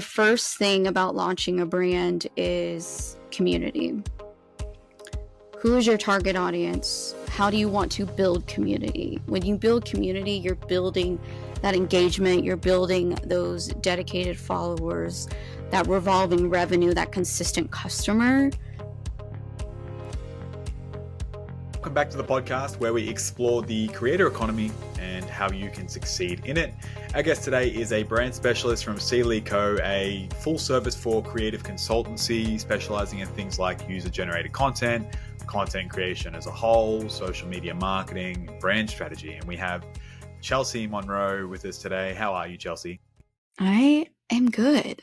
First thing about launching a brand is community. Who is your target audience? How do you want to build community? When you build community, you're building that engagement, you're building those dedicated followers, that revolving revenue, that consistent customer. Welcome back to the podcast where we explore the creator economy and how you can succeed in it. Our guest today is a brand specialist from Sealy Co., a full service for creative consultancy specializing in things like user-generated content, content creation as a whole, social media marketing, brand strategy. And we have Chelsea Monroe with us today. How are you, Chelsea? I am good.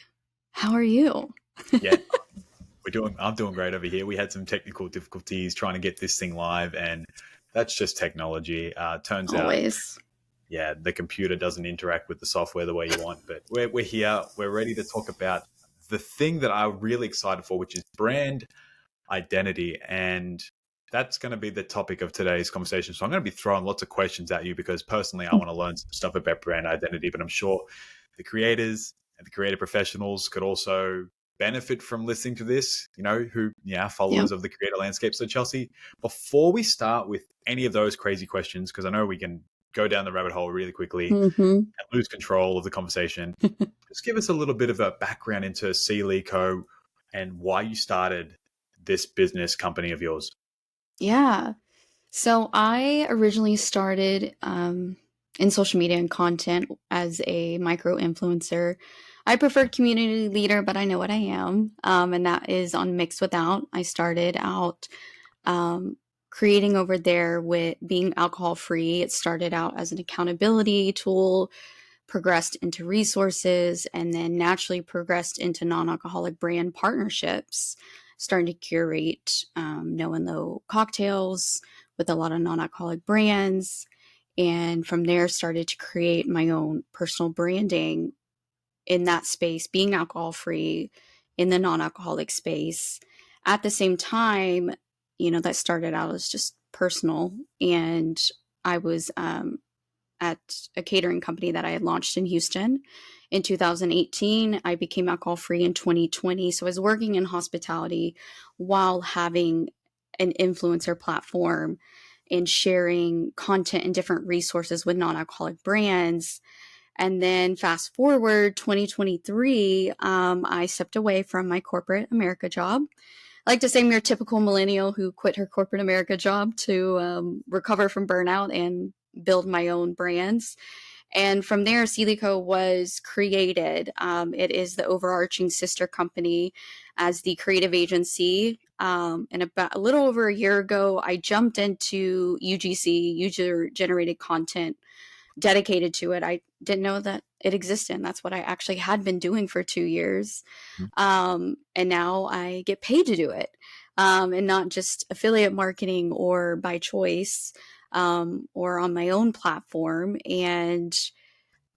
How are you? Yeah. I'm doing great over here. We had some technical difficulties trying to get this thing live, and that's just technology. Turns Always. out, the computer doesn't interact with the software the way you want. But we're here. We're ready to talk about the thing that I'm really excited for, which is brand identity. And that's going to be the topic of today's conversation. So I'm going to be throwing lots of questions at you because personally, I want to learn some stuff about brand identity, but I'm sure the creators and the creative professionals could also benefit from listening to this, followers of the creator landscape. So Chelsea, before we start with any of those crazy questions, because I know we can go down the rabbit hole really quickly and lose control of the conversation, just give us a little bit of a background into Sealy Co. and why you started this business company of yours. Yeah. So I originally started in social media and content as a micro influencer. I preferred community leader, but I know what I am. And that is on Mixed Without. I started out creating over there with being alcohol free. It started out as an accountability tool, progressed into resources, and then naturally progressed into non-alcoholic brand partnerships, starting to curate no and low cocktails with a lot of non-alcoholic brands. And from there started to create my own personal branding in that space, being alcohol free in the non-alcoholic space. At the same time, that started out as just personal. And I was at a catering company that I had launched in Houston in 2018. I became alcohol free in 2020. So I was working in hospitality while having an influencer platform and sharing content and different resources with non-alcoholic brands. And then fast forward 2023, I stepped away from my corporate America job. I like to say I'm your typical millennial who quit her corporate America job to recover from burnout and build my own brands. And from there, Sealy Co. was created. It is the overarching sister company as the creative agency. And about a little over a year ago, I jumped into UGC, user-generated content, dedicated to it. I didn't know that it existed. And that's what I actually had been doing for 2 years. And now I get paid to do it. And not just affiliate marketing or by choice, or on my own platform. And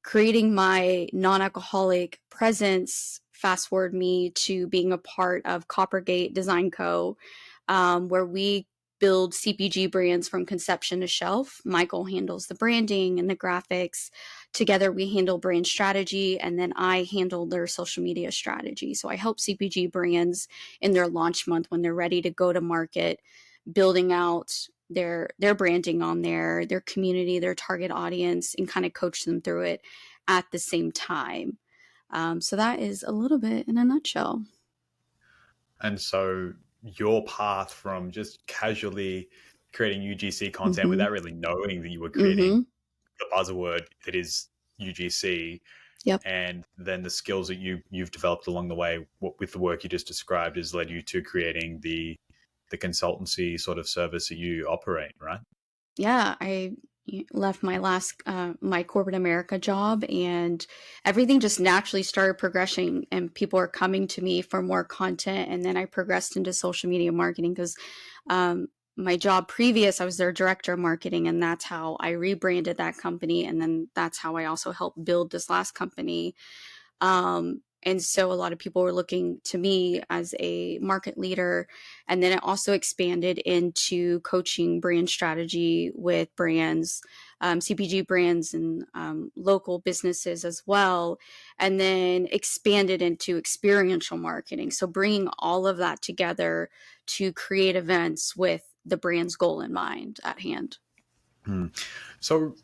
creating my non-alcoholic presence fast forward me to being a part of Coppergate Design Co., where we build CPG brands from conception to shelf. Michael handles the branding and the graphics. Together we handle brand strategy, and then I handle their social media strategy. So I help CPG brands in their launch month when they're ready to go to market, building out their branding on their community, their target audience, and kind of coach them through it at the same time. So that is a little bit in a nutshell. And so your path from just casually creating UGC content without really knowing that you were creating the buzzword that is UGC, and then the skills that you've developed along the way with the work you just described has led you to creating the consultancy sort of service that you operate, right? Yeah, I left my last my corporate America job, and everything just naturally started progressing, and people are coming to me for more content. And then I progressed into social media marketing because my job previous, I was their director of marketing, and that's how I rebranded that company. And then that's how I also helped build this last company. And so a lot of people were looking to me as a market leader. And then it also expanded into coaching brand strategy with brands, CPG brands, and local businesses as well. And then expanded into experiential marketing. So bringing all of that together to create events with the brand's goal in mind at hand. Hmm. So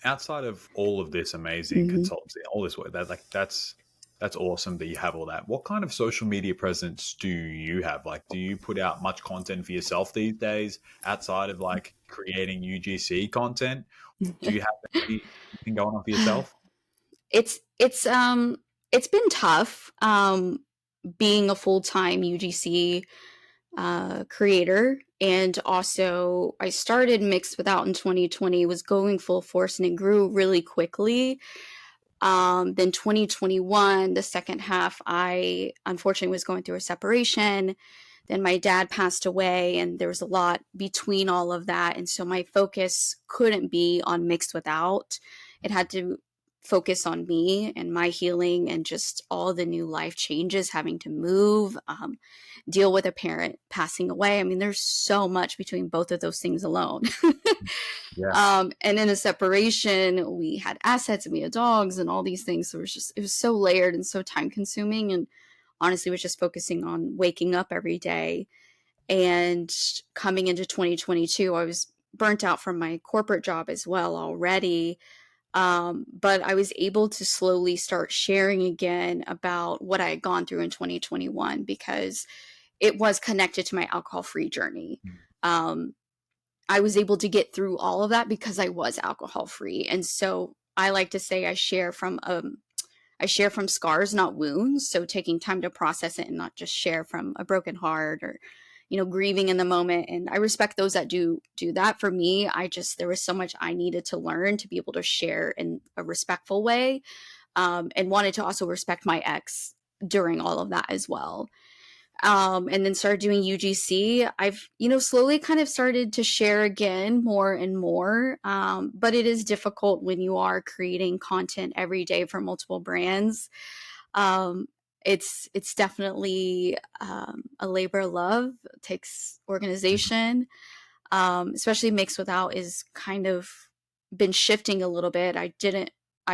outside of all of this amazing Mm-hmm. consultancy, all this work, that's awesome that you have all that. What kind of social media presence do you have? Like, do you put out much content for yourself these days outside of like creating UGC content? Do you have anything going on for yourself? It's been tough being a full-time UGC creator. And also, I started Mixed Without in 2020, was going full force, and it grew really quickly. Then 2021, the second half, I unfortunately was going through a separation. Then my dad passed away, and there was a lot between all of that. And so my focus couldn't be on Mixed Without. It had to focus on me and my healing and just all the new life changes, having to move, deal with a parent passing away. I mean, there's so much between both of those things alone. Yeah. And in a separation, we had assets and we had dogs and all these things. So it was so layered and so time consuming. And honestly, was just focusing on waking up every day. And coming into 2022, I was burnt out from my corporate job as well already. But I was able to slowly start sharing again about what I had gone through in 2021 because it was connected to my alcohol-free journey. Um, I was able to get through all of that because I was alcohol-free. And so I like to say I share from scars, not wounds. So taking time to process it and not just share from a broken heart or, grieving in the moment. And I respect those that do that. For me, there was so much I needed to learn to be able to share in a respectful way, and wanted to also respect my ex during all of that as well. And then started doing UGC. I've, slowly kind of started to share again more and more. But it is difficult when you are creating content every day for multiple brands. Um, it's definitely a labor of love. It takes organization, especially Mixed Without is kind of been shifting a little bit. I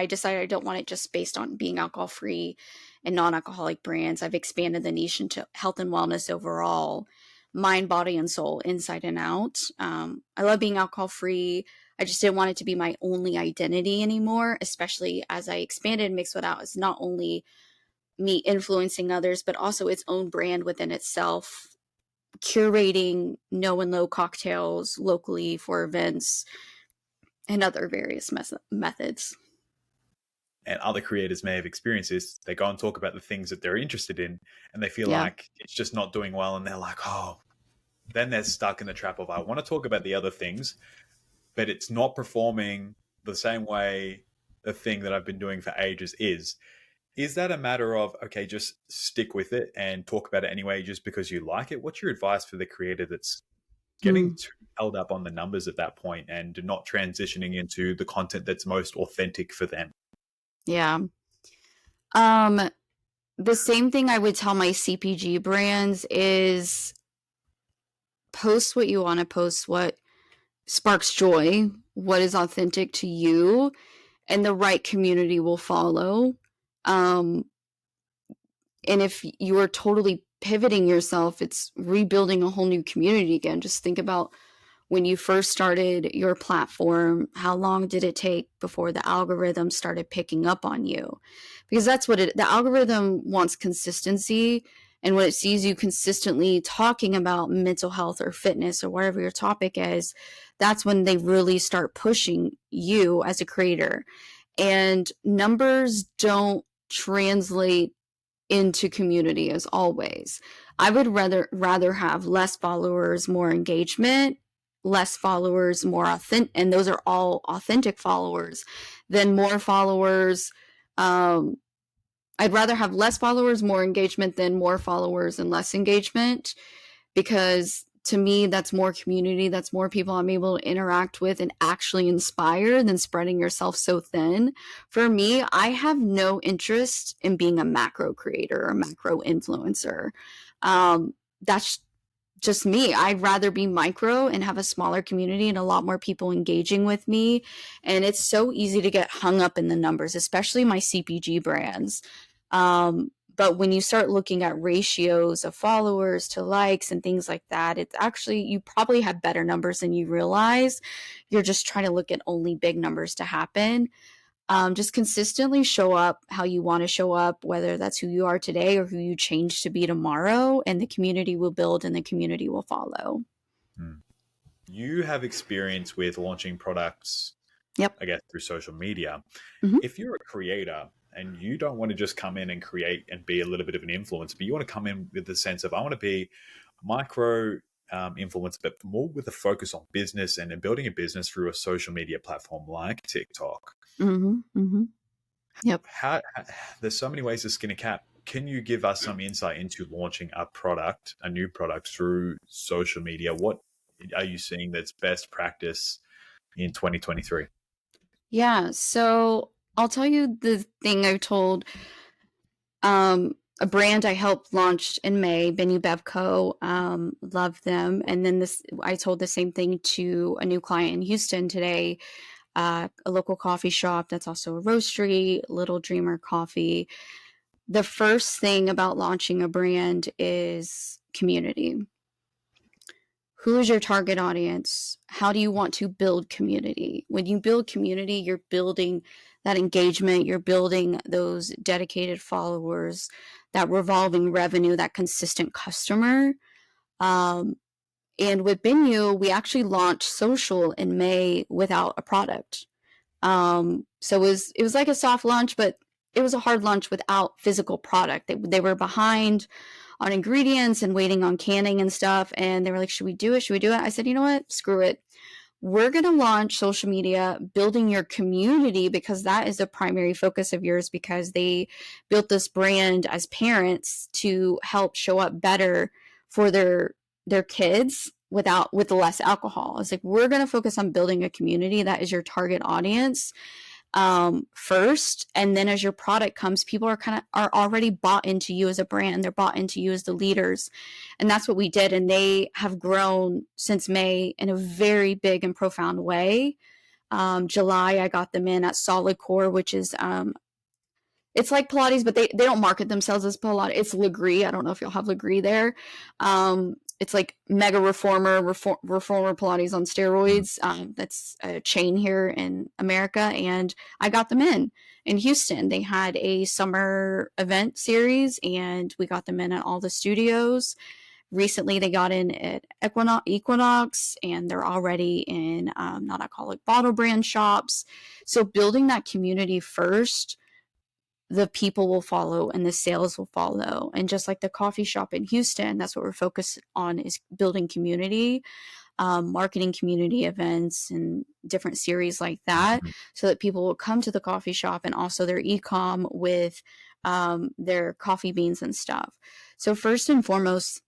decided I don't want it just based on being alcohol free and non-alcoholic brands. I've expanded the niche into health and wellness overall, mind, body, and soul, inside and out. I love being alcohol free. I just didn't want it to be my only identity anymore, especially as I expanded Mixed Without as not only me influencing others, but also its own brand within itself, curating no and low cocktails locally for events and other various methods. And other creators may have experienced this. They go and talk about the things that they're interested in, and they feel Yeah. like it's just not doing well, and they're like, oh, then they're stuck in the trap of I want to talk about the other things, but it's not performing the same way the thing that I've been doing for ages is. Is that a matter of, okay, just stick with it and talk about it anyway, just because you like it? What's your advice for the creator that's getting Mm, too held up on the numbers at that point and not transitioning into the content that's most authentic for them? yeah. Um, the same thing I would tell my CPG brands is post what you want to post, what sparks joy, what is authentic to you, and the right community will follow. Um, and if you are totally pivoting yourself, it's rebuilding a whole new community again. Just think about when you first started your platform, how long did it take before the algorithm started picking up on you? Because that's what the algorithm wants, consistency. And when it sees you consistently talking about mental health or fitness or whatever your topic is, that's when they really start pushing you as a creator. And numbers don't translate into community as always. I would rather have less followers, more engagement, less followers, more authentic, and those are all authentic followers, than more followers. Um, I'd rather have less followers, more engagement than more followers and less engagement, because To me, that's more community. That's more people I'm able to interact with and actually inspire than spreading yourself so thin. For me, I have no interest in being a macro creator or macro influencer. That's just me. I'd rather be micro and have a smaller community and a lot more people engaging with me. And it's so easy to get hung up in the numbers, especially my CPG brands. But when you start looking at ratios of followers to likes and things like that, it's actually, you probably have better numbers than you realize. You're just trying to look at only big numbers to happen. Just consistently show up how you want to show up, whether that's who you are today or who you change to be tomorrow, and the community will build and the community will follow. You have experience with launching products, Yep. I guess, through social media. Mm-hmm. If you're a creator and you don't want to just come in and create and be a little bit of an influence, but you want to come in with the sense of, I want to be a micro influence, but more with a focus on business and building a business through a social media platform like TikTok. Mm-hmm. Mm-hmm. Yep. There's so many ways to skin a cat. Can you give us some insight into launching a new product through social media? What are you seeing that's best practice in 2023? Yeah. So I'll tell you the thing I told a brand I helped launch in May, Benny Bevco. Love them. And then I told the same thing to a new client in Houston today, a local coffee shop that's also a roastery, Little Dreamer Coffee. The first thing about launching a brand is community. Who is your target audience? How do you want to build community? When you build community, you're building that engagement, you're building those dedicated followers, that revolving revenue, that consistent customer. And with Binu, we actually launched social in May without a product. So it was like a soft launch, but it was a hard launch without physical product. They were behind on ingredients and waiting on canning and stuff. And they were like, should we do it? Should we do it? I said, you know what? Screw it. We're going to launch social media, building your community, because that is the primary focus of yours, because they built this brand as parents to help show up better for their kids with less alcohol. It's like, we're going to focus on building a community that is your target audience first, and then as your product comes, people are already bought into you as a brand. They're bought into you as the leaders, and that's what we did. And they have grown since May in a very big and profound way. July, I got them in at Solid Core, which is it's like Pilates, but they don't market themselves as Pilates. It's Legree. I don't know if you'll have Legree there. It's like Mega Reformer Pilates on steroids. That's a chain here in America, and I got them in Houston. They had a summer event series, and we got them in at all the studios. Recently, they got in at Equinox, and they're already in non-alcoholic bottle brand shops. So building that community first, the people will follow and the sales will follow. And just like the coffee shop in Houston, that's what we're focused on, is building community, marketing community events and different series like that, so that people will come to the coffee shop and also their e-com with their coffee beans and stuff. So first and foremost,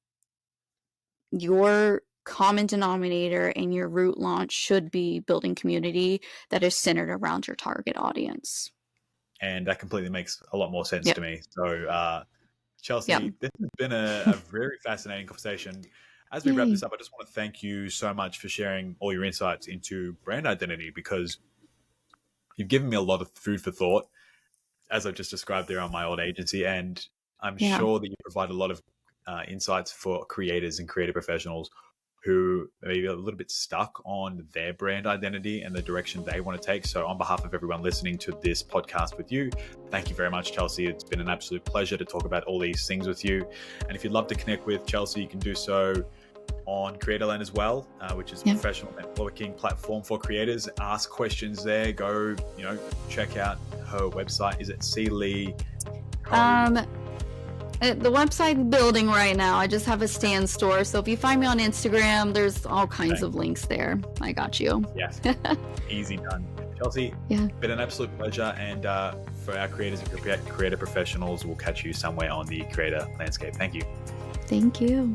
your common denominator in your root launch should be building community that is centered around your target audience. And that completely makes a lot more sense to me. So, Chelsea, this has been a very fascinating conversation. As we wrap this up, I just want to thank you so much for sharing all your insights into brand identity, because you've given me a lot of food for thought, as I've just described there on my old agency. And I'm sure that you provide a lot of insights for creators and creative professionals who may be a little bit stuck on their brand identity and the direction they want to take. So on behalf of everyone listening to this podcast with you, thank you very much, Chelsea. It's been an absolute pleasure to talk about all these things with you. And if you'd love to connect with Chelsea, you can do so on Creatorland as well, which is a professional networking platform for creators. Ask questions there. Go, check out her website. Is it C. Lee? The website's building right now. I just have a stand store. So if you find me on Instagram, there's all kinds of links there. I got you. Yes. Easy done. Chelsea, been an absolute pleasure. And for our creators and creator professionals, we'll catch you somewhere on the creator landscape. Thank you. Thank you.